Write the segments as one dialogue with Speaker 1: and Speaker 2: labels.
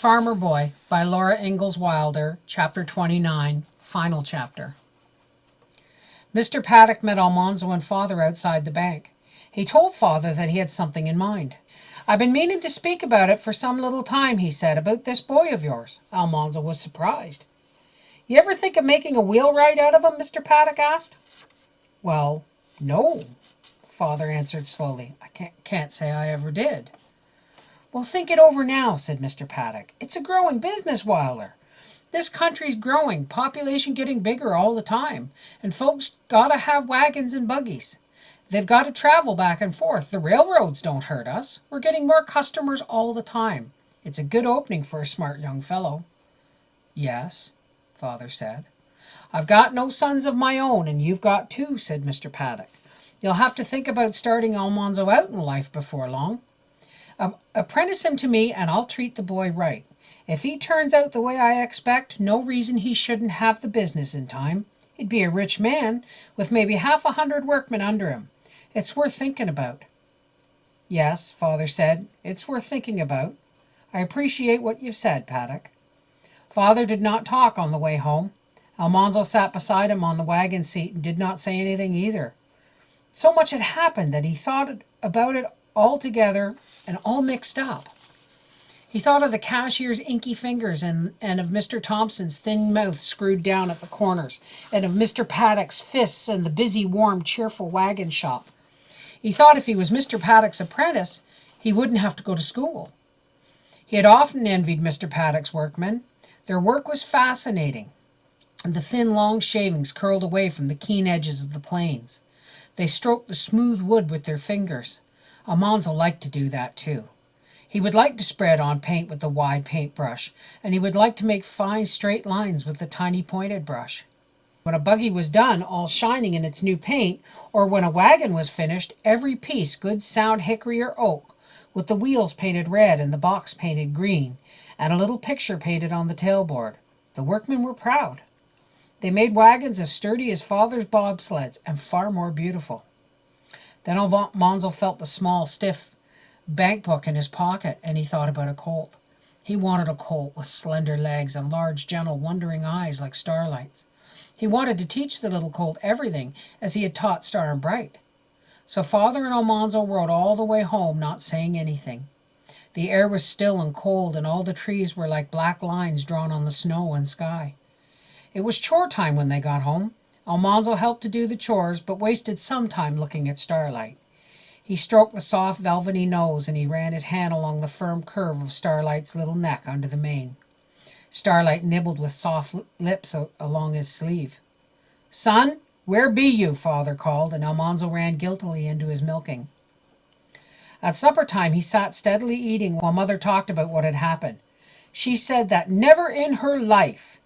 Speaker 1: Farmer Boy by Laura Ingalls Wilder, Chapter 29, Final Chapter. Mr. Paddock met Almanzo and Father outside the bank. He told Father that he had something in mind. "I've been meaning to speak about it for some little time," he said, "about this boy of yours." Almanzo was surprised. "You ever think of making a wheelwright out of him?" Mr. Paddock asked. "Well, no," Father answered slowly. "I can't say I ever did." "Well, think it over now," said Mr. Paddock. "It's a growing business, Wilder. This country's growing, population getting bigger all the time, and folks gotta have wagons and buggies. They've got to travel back and forth. The railroads don't hurt us. We're getting more customers all the time. It's a good opening for a smart young fellow." "Yes," Father said. "I've got no sons of my own, and you've got two," said Mr. Paddock. "You'll have to think about starting Almanzo out in life before long. Apprentice him to me, and I'll treat the boy right. If he turns out the way I expect, no reason he shouldn't have the business in time. He'd be a rich man, with maybe 100 workmen under him. It's worth thinking about." "Yes," Father said, "it's worth thinking about. I appreciate what you've said, Paddock." Father did not talk on the way home. Almanzo sat beside him on the wagon seat and did not say anything either. So much had happened that he thought about it all together and all mixed up. He thought of the cashier's inky fingers and of Mr. Thompson's thin mouth screwed down at the corners, and of Mr. Paddock's fists and the busy, warm, cheerful wagon shop. He thought if he was Mr. Paddock's apprentice, he wouldn't have to go to school. He had often envied Mr. Paddock's workmen. Their work was fascinating, and the thin, long shavings curled away from the keen edges of the planes. They stroked the smooth wood with their fingers. Almanzo liked to do that too. He would like to spread on paint with the wide paintbrush, and he would like to make fine straight lines with the tiny pointed brush. When a buggy was done, all shining in its new paint, or when a wagon was finished, every piece good sound hickory or oak, with the wheels painted red and the box painted green, and a little picture painted on the tailboard, the workmen were proud. They made wagons as sturdy as Father's bobsleds, and far more beautiful. Then Almanzo felt the small, stiff bank book in his pocket, and he thought about a colt. He wanted a colt with slender legs and large, gentle, wondering eyes like starlights. He wanted to teach the little colt everything, as he had taught Star and Bright. So Father and Almanzo rode all the way home, not saying anything. The air was still and cold, and all the trees were like black lines drawn on the snow and sky. It was chore time when they got home. Almanzo helped to do the chores, but wasted some time looking at Starlight. He stroked the soft, velvety nose, and he ran his hand along the firm curve of Starlight's little neck under the mane. Starlight nibbled with soft lips along his sleeve. "Son, where be you?" Father called, and Almanzo ran guiltily into his milking. At supper time he sat steadily eating while Mother talked about what had happened. She said that never in her life.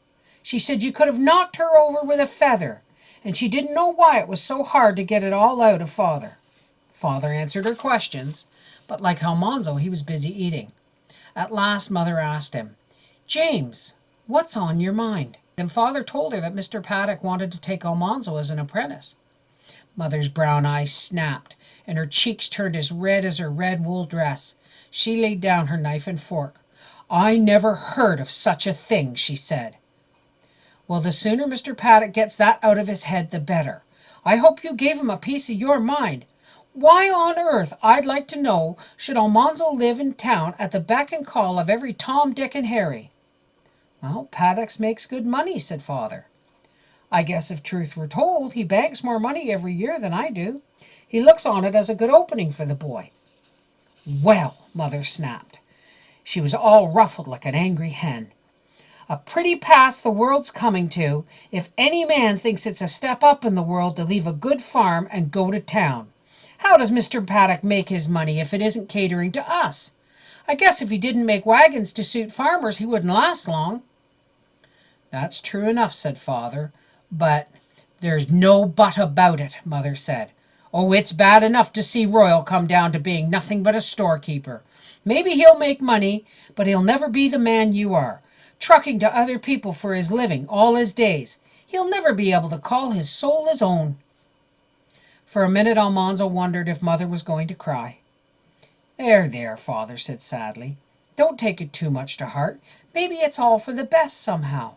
Speaker 1: She said you could have knocked her over with a feather, and she didn't know why it was so hard to get it all out of Father. Father answered her questions, but like Almanzo, he was busy eating. At last Mother asked him, "James, what's on your mind?" Then Father told her that Mr. Paddock wanted to take Almanzo as an apprentice. Mother's brown eyes snapped, and her cheeks turned as red as her red wool dress. She laid down her knife and fork. "I never heard of such a thing," she said. "Well, the sooner Mr. Paddock gets that out of his head, the better. I hope you gave him a piece of your mind. Why on earth, I'd like to know, should Almanzo live in town at the beck and call of every Tom, Dick, and Harry?" "Well, Paddock makes good money," said Father. "I guess if truth were told, he banks more money every year than I do. He looks on it as a good opening for the boy." "Well," Mother snapped. She was all ruffled like an angry hen. "A pretty pass the world's coming to, if any man thinks it's a step up in the world to leave a good farm and go to town. How does Mr. Paddock make his money if it isn't catering to us? I guess if he didn't make wagons to suit farmers, he wouldn't last long." "That's true enough," said Father, "but—" "There's no but about it," Mother said. "Oh, it's bad enough to see Royal come down to being nothing but a storekeeper. Maybe he'll make money, but he'll never be the man you are, trucking to other people for his living all his days. He'll never be able to call his soul his own." For a minute Almanzo wondered if Mother was going to cry. There, Father said sadly. Don't take it too much to heart. Maybe it's all for the best somehow."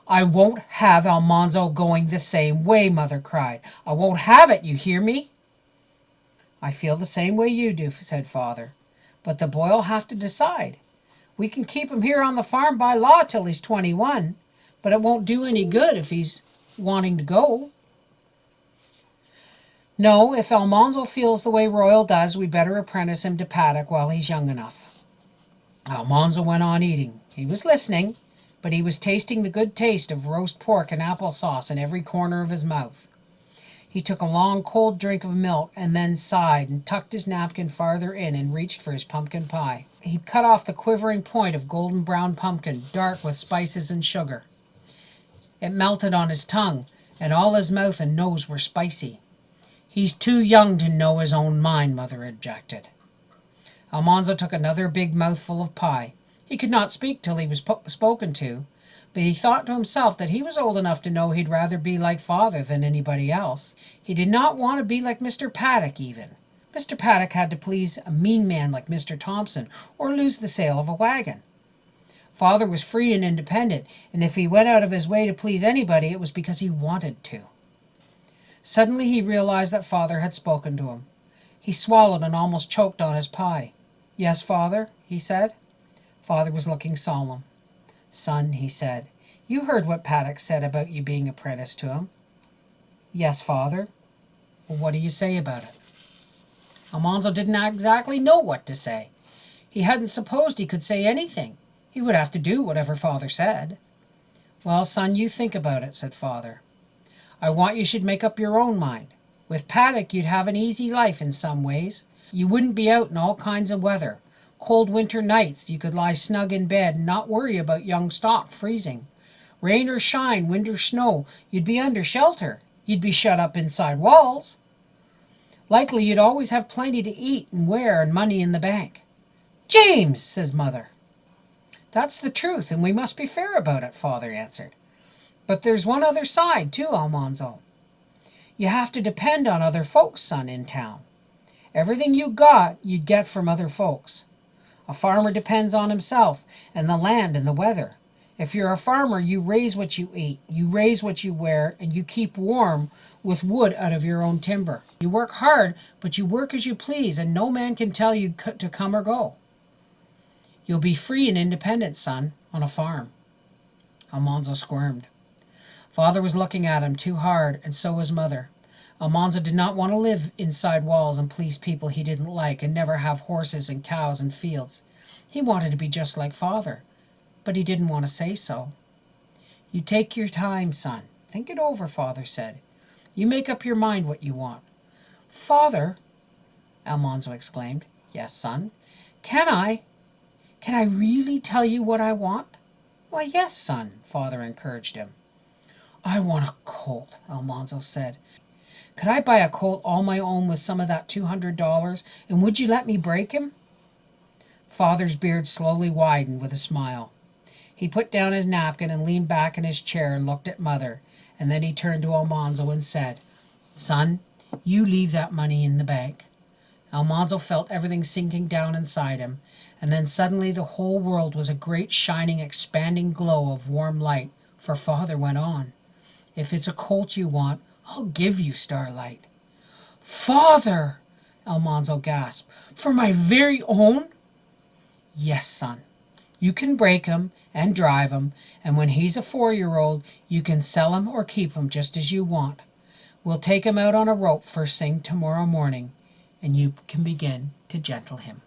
Speaker 1: "I won't have Almanzo going the same way," Mother cried. "I won't have it, you hear me?" "I feel the same way you do," said Father. "But the boy'll have to decide. We can keep him here on the farm by law till he's 21, but it won't do any good if he's wanting to go. No, if Almanzo feels the way Royal does, we better apprentice him to Paddock while he's young enough." Almanzo went on eating. He was listening, but he was tasting the good taste of roast pork and applesauce in every corner of his mouth. He took a long cold drink of milk and then sighed and tucked his napkin farther in and reached for his pumpkin pie. He cut off the quivering point of golden brown pumpkin, dark with spices and sugar. It melted on his tongue, and all his mouth and nose were spicy. "He's too young to know his own mind," Mother objected. Almanzo took another big mouthful of pie. He could not speak till he was spoken to, but he thought to himself that he was old enough to know he'd rather be like Father than anybody else. He did not want to be like Mr. Paddock even. Mr. Paddock had to please a mean man like Mr. Thompson or lose the sale of a wagon. Father was free and independent, and if he went out of his way to please anybody, it was because he wanted to. Suddenly he realized that Father had spoken to him. He swallowed and almost choked on his pie. "Yes, Father?" he said. Father was looking solemn. "Son," he said, "you heard what Paddock said about you being apprenticed to him." "Yes, Father." "Well, what do you say about it?" Almanzo didn't exactly know what to say. He hadn't supposed he could say anything. He would have to do whatever Father said. "Well, son, you think about it," said Father. "I want you should make up your own mind. With Paddock you'd have an easy life in some ways. You wouldn't be out in all kinds of weather. Cold winter nights you could lie snug in bed and not worry about young stock freezing. Rain or shine, wind or snow, you'd be under shelter. You'd be shut up inside walls. Likely you'd always have plenty to eat and wear and money in the bank." "James!" says Mother. "That's the truth, and we must be fair about it," Father answered. "But there's one other side, too, Almanzo. You have to depend on other folks, son, in town. Everything you got, you'd get from other folks. A farmer depends on himself and the land and the weather. If you're a farmer, you raise what you eat, you raise what you wear, and you keep warm with wood out of your own timber. You work hard, but you work as you please, and no man can tell you to come or go. You'll be free and independent, son, on a farm." Almanzo squirmed. Father was looking at him too hard, and so was Mother. Almanzo did not want to live inside walls and please people he didn't like and never have horses and cows and fields. He wanted to be just like Father, but he didn't want to say so. "You take your time, son. Think it over," Father said. "You make up your mind what you want." "Father," Almanzo exclaimed. "Yes, son." Can I really tell you what I want?" "Why, yes, son," Father encouraged him. "I want a colt," Almanzo said. "Could I buy a colt all my own with some of that $200, and would you let me break him?" Father's beard slowly widened with a smile. He put down his napkin and leaned back in his chair and looked at Mother, and then he turned to Almanzo and said, "Son, you leave that money in the bank." Almanzo felt everything sinking down inside him, and then suddenly the whole world was a great shining expanding glow of warm light, for Father went on, "If it's a colt you want, I'll give you Starlight." "Father!" Almanzo gasped. "For my very own?" "Yes, son. You can break him and drive him, and when he's a 4-year-old, you can sell him or keep him just as you want. We'll take him out on a rope first thing tomorrow morning, and you can begin to gentle him."